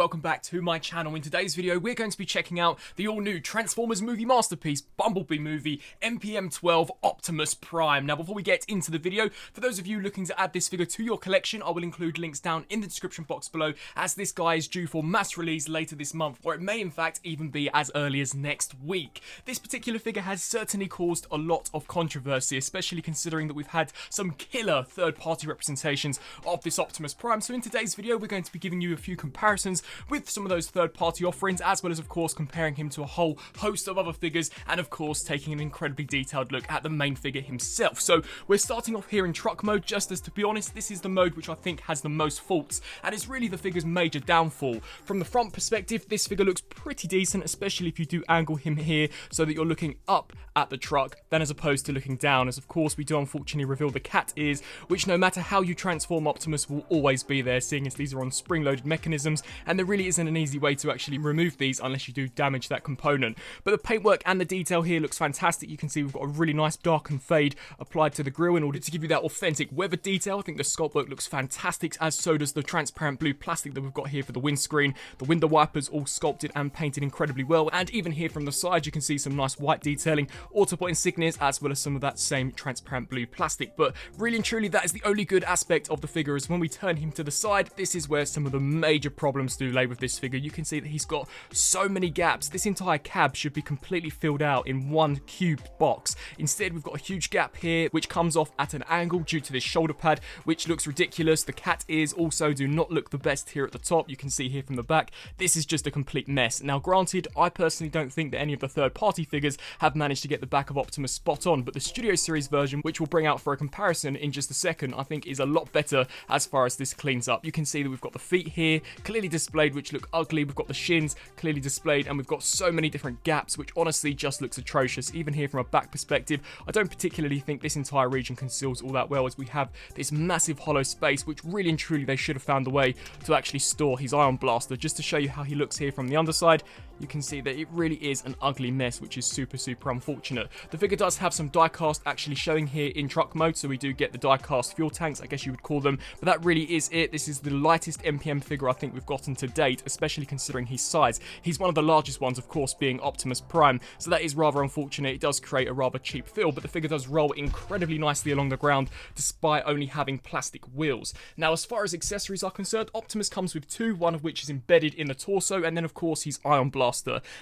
welcome back to my channel. In today's video, we're going to be checking out the all-new Transformers movie masterpiece, Bumblebee movie, MPM-12 Optimus Prime. Now, before we get into the video, for those of you looking to add this figure to your collection, I will include links down in the description box below, as this guy is due for mass release later this month, or it may in fact even be as early as next week. This particular figure has certainly caused a lot of controversy, especially considering that we've had some killer third-party representations of this Optimus Prime. So in today's video, we're going to be giving you a few comparisons with some of those third-party offerings, as well as of course comparing him to a whole host of other figures, and of course taking an incredibly detailed look at the main figure himself. So we're starting off here in truck mode, just as, to be honest, this is the mode which I think has the most faults, and it's really the figure's major downfall. From the front perspective, this figure looks pretty decent, especially if you do angle him here so that you're looking up at the truck than as opposed to looking down, as of course we do unfortunately reveal the cat ears, which no matter how you transform Optimus will always be there, seeing as these are on spring-loaded mechanisms, and there really isn't an easy way to actually remove these unless you do damage that component. But the paintwork and the detail here looks fantastic. You can see we've got a really nice darken fade applied to the grille in order to give you that authentic weather detail. I think the sculpt work looks fantastic, as so does the transparent blue plastic that we've got here for the windscreen. The window wipers all sculpted and painted incredibly well, and even here from the side you can see some nice white detailing, Autobot insignias, as well as some of that same transparent blue plastic. But really and truly, that is the only good aspect of the figure, is when we turn him to the side, this is where some of the major problems do lay with this figure. You can see that he's got so many gaps. This entire cab should be completely filled out in one cubed box. Instead, we've got a huge gap here which comes off at an angle due to this shoulder pad, which looks ridiculous. The cat ears also do not look the best here at the top. You can see here from the back, this is just a complete mess. Now granted, I personally don't think that any of the third-party figures have managed to get the back of Optimus spot on, but the Studio Series version, which we'll bring out for a comparison in just a second, I think is a lot better as far as this cleans up. You can see that we've got the feet here clearly displayed, which look ugly. We've got the shins clearly displayed, and we've got so many different gaps, which honestly just looks atrocious. Even here from a back perspective, I don't particularly think this entire region conceals all that well, as we have this massive hollow space, which really and truly they should have found a way to actually store his ion blaster. Just to show you how he looks here from the underside, you can see that it really is an ugly mess, which is super unfortunate. The figure does have some die-cast actually showing here in truck mode, so we do get the die-cast fuel tanks, I guess you would call them, but that really is it. This is the lightest MPM figure I think we've gotten to date, especially considering his size. He's one of the largest ones, of course, being Optimus Prime, so that is rather unfortunate. It does create a rather cheap feel, but the figure does roll incredibly nicely along the ground, despite only having plastic wheels. Now, as far as accessories are concerned, Optimus comes with two, one of which is embedded in the torso, and then of course his ion blaster.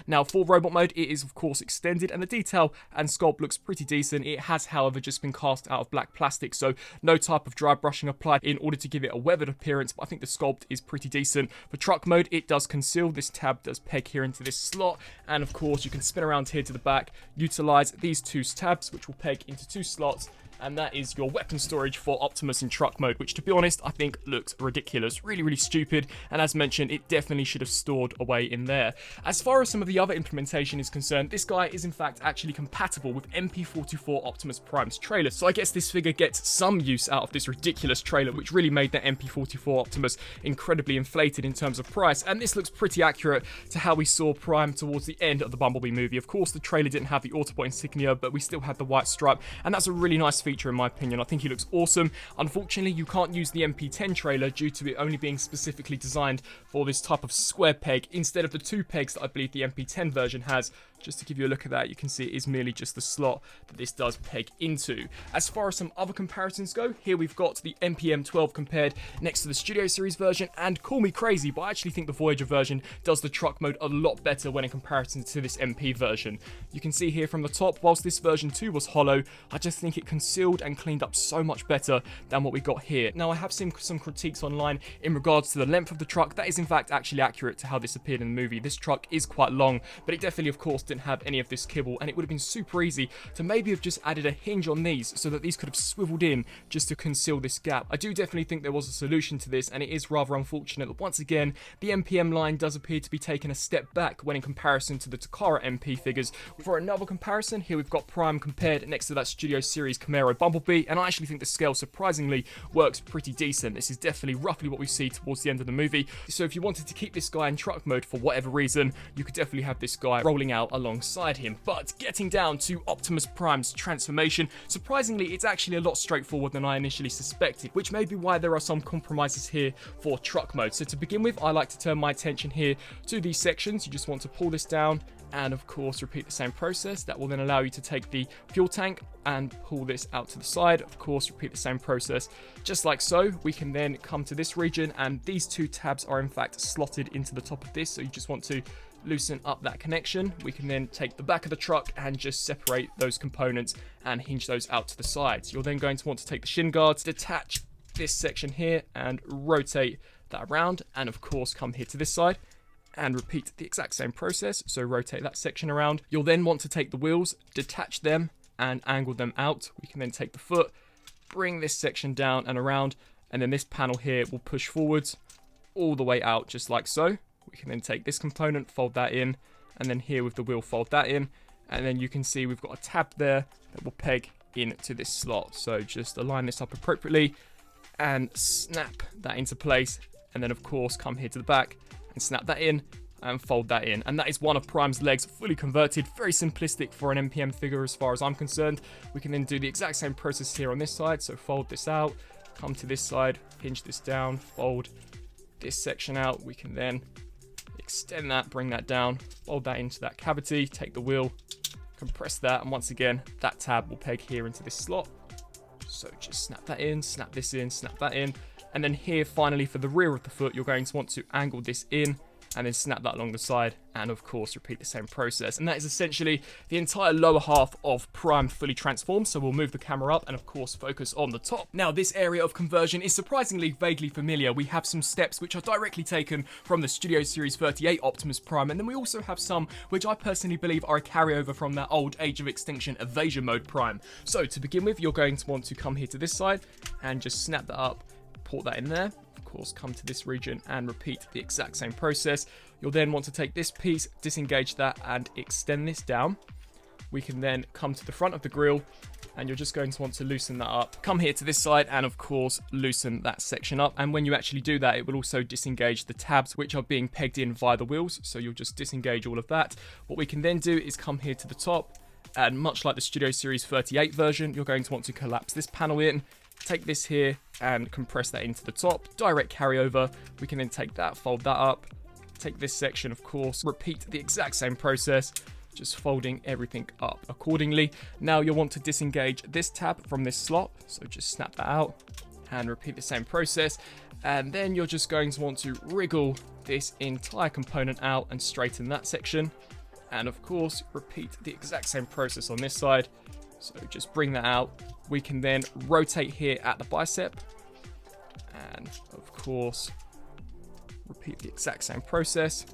Now, for robot mode, it is of course extended, and the detail and sculpt looks pretty decent. It has, however, just been cast out of black plastic, so no type of dry brushing applied in order to give it a weathered appearance, but I think the sculpt is pretty decent. For truck mode, it does conceal. This tab does peg here into this slot, and of course you can spin around here to the back, utilize these two tabs, which will peg into two slots, and that is your weapon storage for Optimus in truck mode, which, to be honest, I think looks ridiculous. Really stupid, and as mentioned, it definitely should have stored away in there. As far as some of the other implementation is concerned, this guy is in fact actually compatible with MP-44 Optimus Prime's trailer, so I guess this figure gets some use out of this ridiculous trailer, which really made the MP-44 Optimus incredibly inflated in terms of price, and this looks pretty accurate to how we saw Prime towards the end of the Bumblebee movie. Of course, the trailer didn't have the Autobot insignia, but we still had the white stripe, and that's a really nice feature in my opinion. I think he looks awesome. Unfortunately, you can't use the MP10 trailer due to it only being specifically designed for this type of square peg instead of the two pegs that I believe the MP10 version has. Just to give you a look at that, you can see it is merely just the slot that this does peg into. As far as some other comparisons go, here we've got the MPM-12 compared next to the Studio Series version, and call me crazy, but I actually think the Voyager version does the truck mode a lot better when in comparison to this MP version. You can see here from the top, whilst this version 2 was hollow, I just think it concealed and cleaned up so much better than what we got here. Now, I have seen some critiques online in regards to the length of the truck. That is in fact actually accurate to how this appeared in the movie. This truck is quite long, but it definitely, of course, didn't have any of this kibble, and it would have been super easy to maybe have just added a hinge on these so that these could have swiveled in just to conceal this gap. I do definitely think there was a solution to this, and it is rather unfortunate that once again the MPM line does appear to be taking a step back when in comparison to the Takara MP figures. For another comparison, here we've got Prime compared next to that Studio Series Chimera borrow Bumblebee, and I actually think the scale surprisingly works pretty decent. This is definitely roughly what we see towards the end of the movie. So if you wanted to keep this guy in truck mode for whatever reason, you could definitely have this guy rolling out alongside him. But getting down to Optimus Prime's transformation, surprisingly, it's actually a lot straightforward than I initially suspected, which may be why there are some compromises here for truck mode. So to begin with, I like to turn my attention here to these sections. You just want to pull this down and of course repeat the same process. That will then allow you to take the fuel tank and pull this out to the side. Of course, repeat the same process just like so. We can then come to this region, and these two tabs are in fact slotted into the top of this, so you just want to loosen up that connection. We can then take the back of the truck and just separate those components and hinge those out to the sides. You're then going to want to take the shin guards, detach this section here and rotate that around, and of course come here to this side and repeat the exact same process. So rotate that section around. You'll then want to take the wheels, detach them and angle them out. We can then take the foot, bring this section down and around, and then this panel here will push forwards all the way out just like so. We can then take this component, fold that in, and then here with the wheel, fold that in, and then you can see we've got a tab there that will peg into this slot. So just align this up appropriately and snap that into place, and then of course come here to the back and snap that in and fold that in. And that is one of Prime's legs fully converted. Very simplistic for an MPM figure as far as I'm concerned. We can then do the exact same process here on this side. So fold this out, come to this side, hinge this down, fold this section out. We can then extend that, bring that down, fold that into that cavity, take the wheel, compress that, and once again that tab will peg here into this slot. So just snap that in, snap this in, snap that in. And then here, finally, for the rear of the foot, you're going to want to angle this in and then snap that along the side, and of course repeat the same process. And that is essentially the entire lower half of Prime fully transformed. So we'll move the camera up and of course focus on the top. Now this area of conversion is surprisingly vaguely familiar. We have some steps which are directly taken from the Studio Series 38 Optimus Prime, and then we also have some which I personally believe are a carryover from that old Age of Extinction Evasion Mode Prime. So to begin with, you're going to want to come here to this side and just snap that up, port that in there. Of course, come to this region and repeat the exact same process. You'll then want to take this piece, disengage that and extend this down. We can then come to the front of the grille and you're just going to want to loosen that up. Come here to this side and of course loosen that section up. And when you actually do that, it will also disengage the tabs which are being pegged in via the wheels. So you'll just disengage all of that. What we can then do is come here to the top, and much like the Studio Series 38 version, you're going to want to collapse this panel in, take this here and compress that into the top. Direct carryover. We can then take that, fold that up, take this section, of course, repeat the exact same process, just folding everything up accordingly. Now you'll want to disengage this tab from this slot, so just snap that out and repeat the same process. And then you're just going to want to wriggle this entire component out and straighten that section. And of course, repeat the exact same process on this side. So just bring that out. We can then rotate here at the bicep. And of course, repeat the exact same process.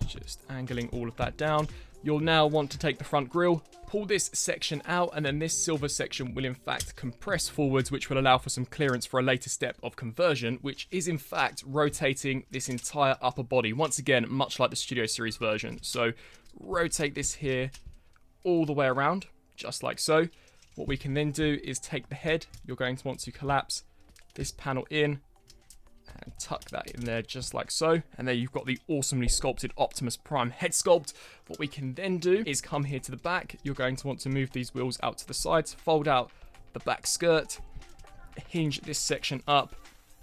Just angling all of that down. You'll now want to take the front grille, pull this section out, and then this silver section will in fact compress forwards, which will allow for some clearance for a later step of conversion, which is in fact rotating this entire upper body. Once again, much like the Studio Series version. So rotate this here all the way around, just like so. What we can then do is take the head. You're going to want to collapse this panel in and tuck that in there just like so. And there you've got the awesomely sculpted Optimus Prime head sculpt. What we can then do is come here to the back. You're going to want to move these wheels out to the sides, fold out the back skirt, hinge this section up,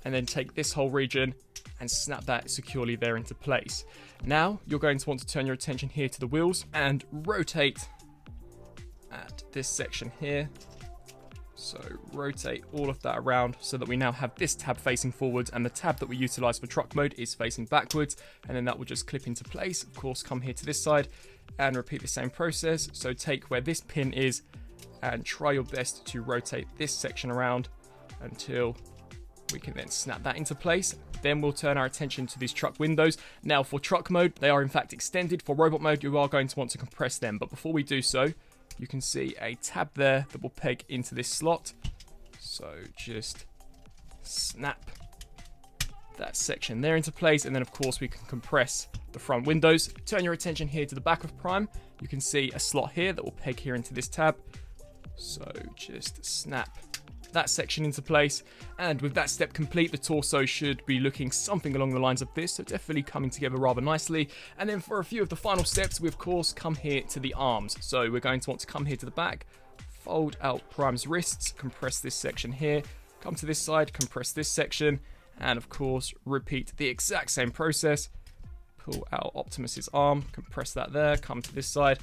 and then take this whole region and snap that securely there into place. Now you're going to want to turn your attention here to the wheels and rotate at this section here. So rotate all of that around so that we now have this tab facing forwards, and the tab that we utilize for truck mode is facing backwards, and then that will just clip into place. Of course, come here to this side and repeat the same process. So take where this pin is and try your best to rotate this section around until we can then snap that into place. Then we'll turn our attention to these truck windows. Now for truck mode, they are in fact extended. For robot mode, you are going to want to compress them, but before we do so, you can see a tab there that will peg into this slot. So just snap that section there into place, and then of course we can compress the front windows. Turn your attention here to the back of Prime. You can see a slot here that will peg here into this tab. So just snap that section into place, and with that step complete, the torso should be looking something along the lines of this, so definitely coming together rather nicely. And then for a few of the final steps, we of course come here to the arms. So we're going to want to come here to the back, fold out Prime's wrists, compress this section here, come to this side, compress this section, and of course repeat the exact same process. Pull out Optimus's arm, compress that there, come to this side,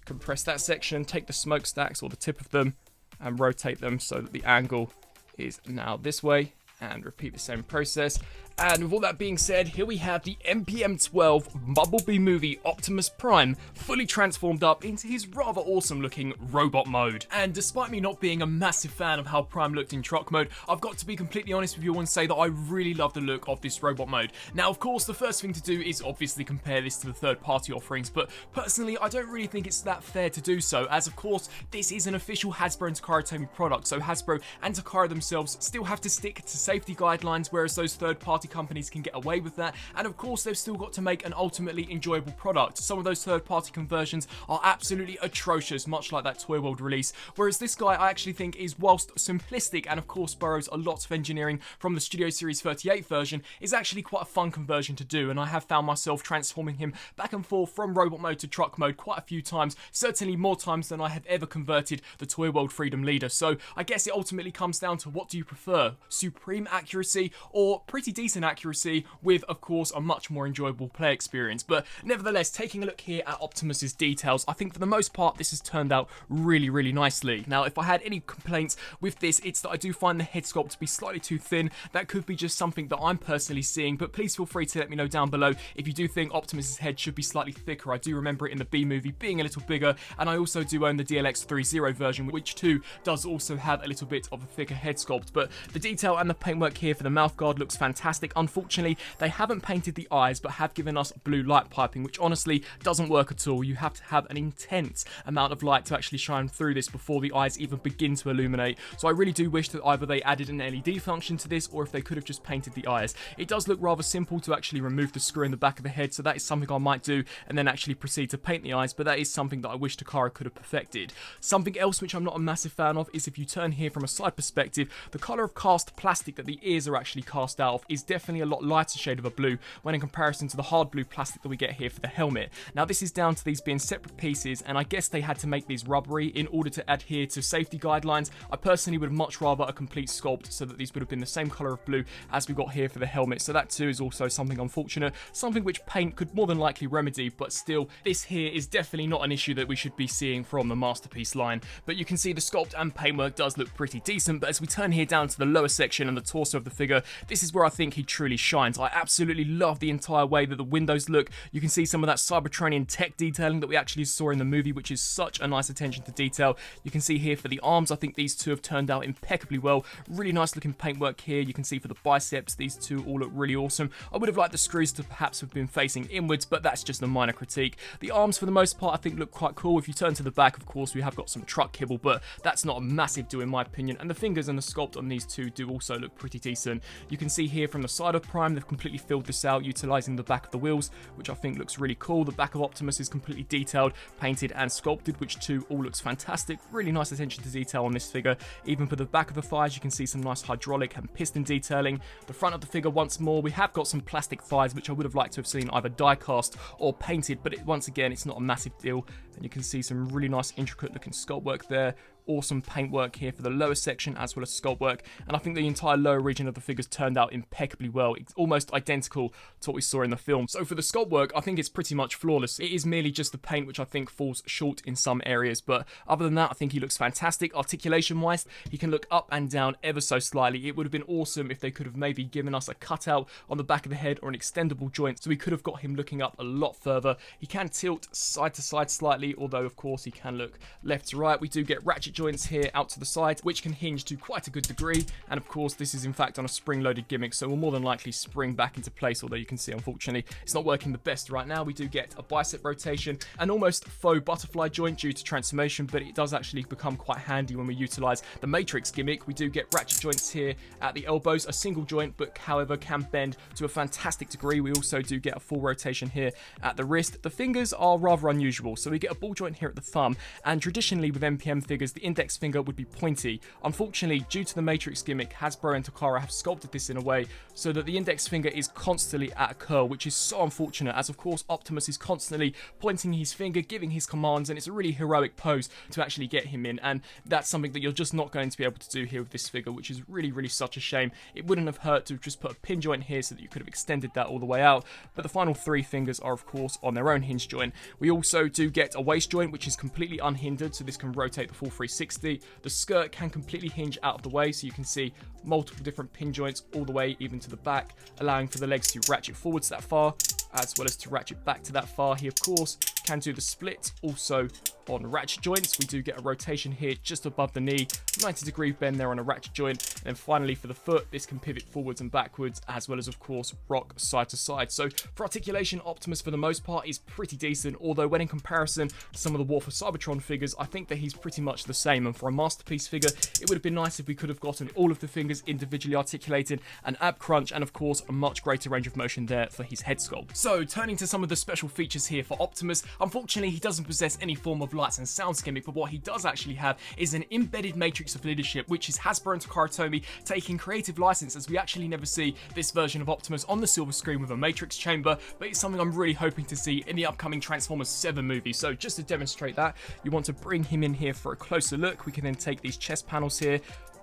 compress that section, take the smokestacks or the tip of them and rotate them so that the angle is now this way, and repeat the same process. And with all that being said, here we have the MPM-12 Bumblebee movie Optimus Prime fully transformed up into his rather awesome looking robot mode. And despite me not being a massive fan of how Prime looked in truck mode, I've got to be completely honest with you and say that I really love the look of this robot mode. Now of course the first thing to do is obviously compare this to the third party offerings, but personally I don't really think it's that fair to do so, as of course this is an official Hasbro and Takara Tomy product, so Hasbro and Takara themselves still have to stick to safety guidelines, whereas those third party companies can get away with that. And of course they've still got to make an ultimately enjoyable product. Some of those third party conversions are absolutely atrocious, much like that Toy World release, whereas this guy I actually think is, whilst simplistic and of course borrows a lot of engineering from the Studio Series 38 version, is actually quite a fun conversion to do. And I have found myself transforming him back and forth from robot mode to truck mode quite a few times, certainly more times than I have ever converted the Toy World Freedom Leader. So I guess it ultimately comes down to, what do you prefer? Supreme accuracy or pretty decent accuracy with of course a much more enjoyable play experience? But nevertheless, taking a look here at Optimus's details, I think for the most part this has turned out really nicely. Now if I had any complaints with this, it's that I do find the head sculpt to be slightly too thin. That could be just something that I'm personally seeing, but please feel free to let me know down below if you do think Optimus's head should be slightly thicker. I do remember it in the B movie being a little bigger, and I also do own the DLX-30 version, which too does also have a little bit of a thicker head sculpt. But the detail and the paintwork here for the mouth guard looks fantastic. Unfortunately, they haven't painted the eyes, but have given us blue light piping, which honestly doesn't work at all. You have to have an intense amount of light to actually shine through this before the eyes even begin to illuminate. So I really do wish that either they added an LED function to this, or if they could have just painted the eyes. It does look rather simple to actually remove the screw in the back of the head, so that is something I might do and then actually proceed to paint the eyes, but that is something that I wish Takara could have perfected. Something else which I'm not a massive fan of is if you turn here from a side perspective, the colour of cast plastic that the ears are actually cast out of is definitely a lot lighter shade of a blue when in comparison to the hard blue plastic that we get here for the helmet. Now this is down to these being separate pieces, and I guess they had to make these rubbery in order to adhere to safety guidelines. I personally would much rather a complete sculpt so that these would have been the same colour of blue as we got here for the helmet, so that too is also something unfortunate, something which paint could more than likely remedy, but still this here is definitely not an issue that we should be seeing from the Masterpiece line. But you can see the sculpt and paintwork does look pretty decent, but as we turn here down to the lower section and the torso of the figure, this is where I think he truly shines. I absolutely love the entire way that the windows look. You can see some of that Cybertronian tech detailing that we actually saw in the movie, which is such a nice attention to detail. You can see here for the arms, I think these two have turned out impeccably well. Really nice looking paintwork here. You can see for the biceps, these two all look really awesome. I would have liked the screws to perhaps have been facing inwards, but that's just a minor critique. The arms for the most part I think look quite cool. If you turn to the back, of course, we have got some truck kibble, but that's not a massive deal in my opinion. And the fingers and the sculpt on these two do also look pretty decent. You can see here from the side of Prime, they've completely filled this out, utilising the back of the wheels, which I think looks really cool. The back of Optimus is completely detailed, painted and sculpted, which too all looks fantastic. Really nice attention to detail on this figure. Even for the back of the thighs, you can see some nice hydraulic and piston detailing. The front of the figure, once more, we have got some plastic thighs, which I would have liked to have seen either die cast or painted, but once again, it's not a massive deal. And you can see some really nice intricate looking sculpt work there. Awesome paintwork here for the lower section as well as sculpt work, and I think the entire lower region of the figures turned out impeccably well. It's almost identical to what we saw in the film. So for the sculpt work, I think it's pretty much flawless. It is merely just the paint which I think falls short in some areas, but other than that I think he looks fantastic. Articulation wise, he can look up and down ever so slightly. It would have been awesome if they could have maybe given us a cutout on the back of the head or an extendable joint, so we could have got him looking up a lot further. He can tilt side to side slightly, although of course he can look left to right. We do get ratchet joints here out to the side, which can hinge to quite a good degree, and of course this is in fact on a spring-loaded gimmick, so will more than likely spring back into place, although you can see unfortunately it's not working the best right now. We do get a bicep rotation, an almost faux butterfly joint due to transformation, but it does actually become quite handy when we utilize the Matrix gimmick. We do get ratchet joints here at the elbows, a single joint, but however can bend to a fantastic degree. We also do get a full rotation here at the wrist. The fingers are rather unusual, so we get a ball joint here at the thumb, and traditionally with MPM figures, the index finger would be pointy. Unfortunately, due to the Matrix gimmick, Hasbro and Takara have sculpted this in a way so that the index finger is constantly at a curl, which is so unfortunate, as of course Optimus is constantly pointing his finger, giving his commands, and it's a really heroic pose to actually get him in, and that's something that you're just not going to be able to do here with this figure, which is really such a shame. It wouldn't have hurt to have just put a pin joint here so that you could have extended that all the way out, but the final 3 fingers are of course on their own hinge joint. We also do get a waist joint, which is completely unhindered, so this can rotate the full 360. The skirt can completely hinge out of the way, so you can see multiple different pin joints all the way even to the back, allowing for the legs to ratchet forwards that far, as well as to ratchet back to that far. He of course can do the split also on ratchet joints. We do get a rotation here just above the knee, 90-degree bend there on a ratchet joint, and then finally for the foot, this can pivot forwards and backwards, as well as of course rock side to side. So for articulation, Optimus for the most part is pretty decent, although when in comparison to some of the War for Cybertron figures, I think that he's pretty much the same, and for a masterpiece figure, it would have been nice if we could have gotten all of the fingers individually articulated, an ab crunch, and of course a much greater range of motion there for his head sculpt. So turning to some of the special features here for Optimus, unfortunately he doesn't possess any form of lights and sounds gimmick, but what he does actually have is an embedded matrix of leadership, which is Hasbro and Takara Tomy taking creative license, as we actually never see this version of Optimus on the silver screen with a matrix chamber, but it's something I'm really hoping to see in the upcoming Transformers 7 movie. So just to demonstrate that, you want to bring him in here for a closer look. We can then take these chest panels here,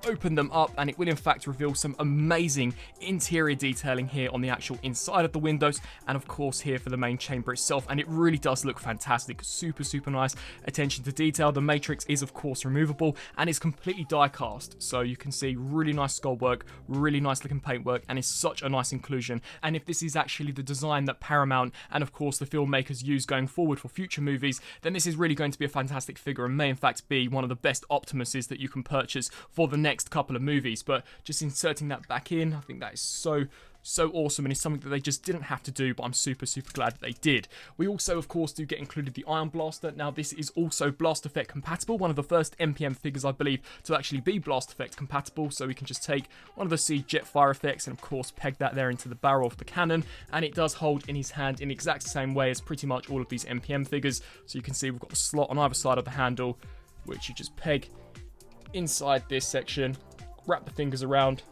open them up, and it will in fact reveal some amazing interior detailing here on the actual inside of the windows, and of course here for the main chamber itself, and it really does look fantastic. Super nice attention to detail. The matrix is of course removable and is completely die cast, so you can see really nice sculpt work, really nice looking paint work, and is such a nice inclusion. And if this is actually the design that Paramount and of course the filmmakers use going forward for future movies, then this is really going to be a fantastic figure and may in fact be one of the best Optimuses that you can purchase for the next couple of movies. But just inserting that back in, I think that is so awesome, and it's something that they just didn't have to do, but I'm super glad that they did. We also of course do get included the Ion Blaster. Now this is also Blast Effect compatible, one of the first MPM figures I believe to actually be Blast Effect compatible, so we can just take one of the Siege jet fire effects and of course peg that there into the barrel of the cannon, and it does hold in his hand in the exact same way as pretty much all of these MPM figures. So you can see we've got the slot on either side of the handle, which you just peg inside this section, wrap the fingers around,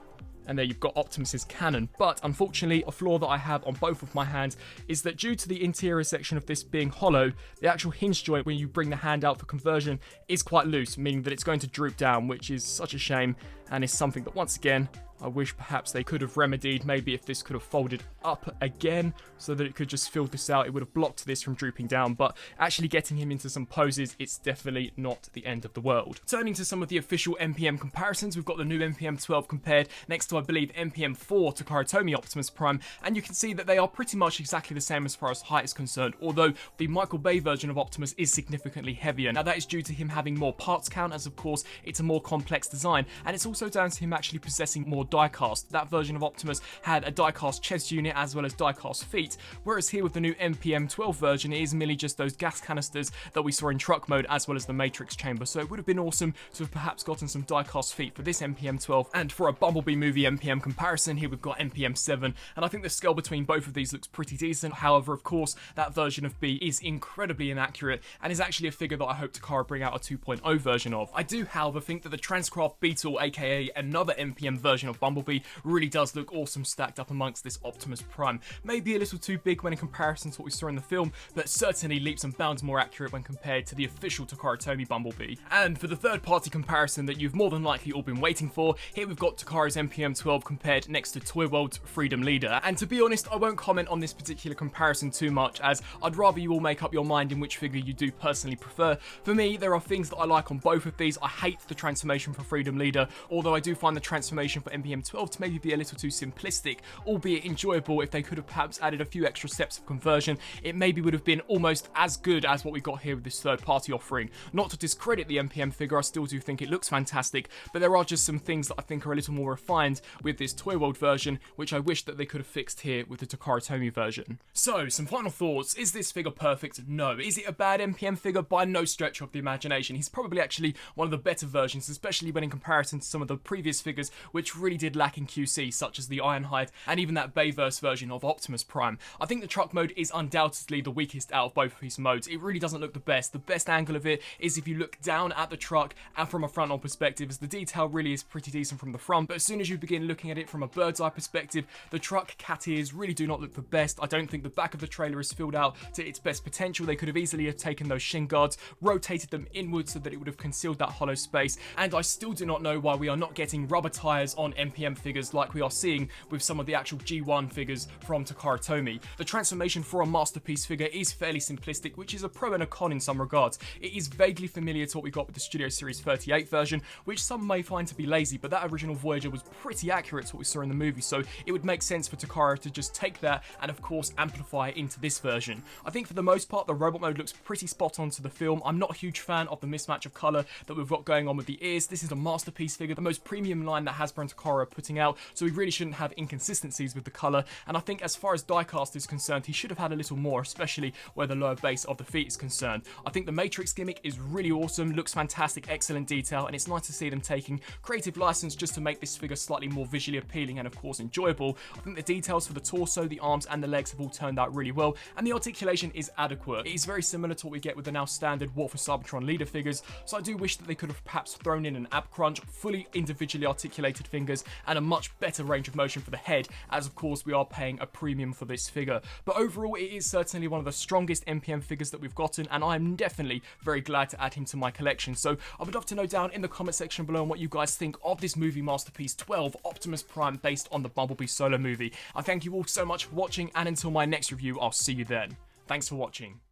and there you've got Optimus's cannon. But unfortunately, a flaw that I have on both of my hands is that due to the interior section of this being hollow, the actual hinge joint when you bring the hand out for conversion is quite loose, meaning that it's going to droop down, which is such a shame, and is something that once again I wish perhaps they could have remedied. Maybe if this could have folded up again so that it could just fill this out, it would have blocked this from drooping down. But actually getting him into some poses, it's definitely not the end of the world. Turning to some of the official MPM comparisons, we've got the new MPM-12 compared next to, I believe, MPM-4 Takara Tomy Optimus Prime, and you can see that they are pretty much exactly the same as far as height is concerned, although the Michael Bay version of Optimus is significantly heavier. Now that is due to him having more parts count, as of course it's a more complex design, and it's also down to him actually possessing more die-cast. That version of Optimus had a die-cast chest unit as well as die-cast feet, whereas here with the new MPM-12 version, it is merely just those gas canisters that we saw in truck mode as well as the Matrix chamber. So it would have been awesome to have perhaps gotten some die-cast feet for this MPM-12, and for a Bumblebee movie MPM comparison, here we've got MPM-7, and I think the scale between both of these looks pretty decent. However, of course, that version of B is incredibly inaccurate and is actually a figure that I hope Takara bring out a 2.0 version of. I do, however, think that the Transcraft Beetle, aka another MPM version of Bumblebee, really does look awesome stacked up amongst this Optimus Prime. Maybe a little too big when in comparison to what we saw in the film, but certainly leaps and bounds more accurate when compared to the official Takara Tomy Bumblebee. And for the third party comparison that you've more than likely all been waiting for, here we've got Takara's MPM-12 compared next to Toy World's Freedom Leader. And to be honest, I won't comment on this particular comparison too much, as I'd rather you all make up your mind in which figure you do personally prefer. For me, there are things that I like on both of these. I hate the transformation for Freedom Leader, although I do find the transformation for MPM-12 to maybe be a little too simplistic, albeit enjoyable. If they could have perhaps added a few extra steps of conversion, it maybe would have been almost as good as what we got here with this third party offering. Not to discredit the MPM figure, I still do think it looks fantastic, but there are just some things that I think are a little more refined with this Toy World version, which I wish that they could have fixed here with the Takara Tomy version. So, some final thoughts. Is this figure perfect? No. Is it a bad MPM figure? By no stretch of the imagination. He's probably actually one of the better versions, especially when in comparison to some of the previous figures, which really really did lack in QC, such as the Ironhide and even that Bayverse version of Optimus Prime. I think the truck mode is undoubtedly the weakest out of both of these modes. It really doesn't look the best. The best angle of it is if you look down at the truck and from a frontal perspective, as the detail really is pretty decent from the front, but as soon as you begin looking at it from a bird's eye perspective, the truck cat ears really do not look the best. I don't think the back of the trailer is filled out to its best potential. They could have easily have taken those shin guards, rotated them inwards so that it would have concealed that hollow space, and I still do not know why we are not getting rubber tires on MPM figures like we are seeing with some of the actual G1 figures from Takara Tomy. The transformation for a masterpiece figure is fairly simplistic, which is a pro and a con in some regards. It is vaguely familiar to what we got with the Studio Series 38 version, which some may find to be lazy, but that original Voyager was pretty accurate to what we saw in the movie, so it would make sense for Takara to just take that and of course amplify it into this version. I think for the most part the robot mode looks pretty spot on to the film. I'm not a huge fan of the mismatch of colour that we've got going on with the ears. This is a masterpiece figure, the most premium line that Hasbro and Takara are putting out, so we really shouldn't have inconsistencies with the colour, and I think as far as diecast is concerned, he should have had a little more, especially where the lower base of the feet is concerned. I think the Matrix gimmick is really awesome, looks fantastic, excellent detail, and it's nice to see them taking creative license just to make this figure slightly more visually appealing and of course enjoyable. I think the details for the torso, the arms and the legs have all turned out really well, and the articulation is adequate. It is very similar to what we get with the now standard War for Cybertron leader figures, so I do wish that they could have perhaps thrown in an ab crunch, fully individually articulated fingers, and a much better range of motion for the head, as of course we are paying a premium for this figure. But overall it is certainly one of the strongest MPM figures that we've gotten, and I am definitely very glad to add him to my collection. So I would love to know down in the comment section below on what you guys think of this movie masterpiece 12 Optimus Prime based on the Bumblebee solo movie. I thank you all so much for watching, and until my next review, I'll see you then. Thanks for watching.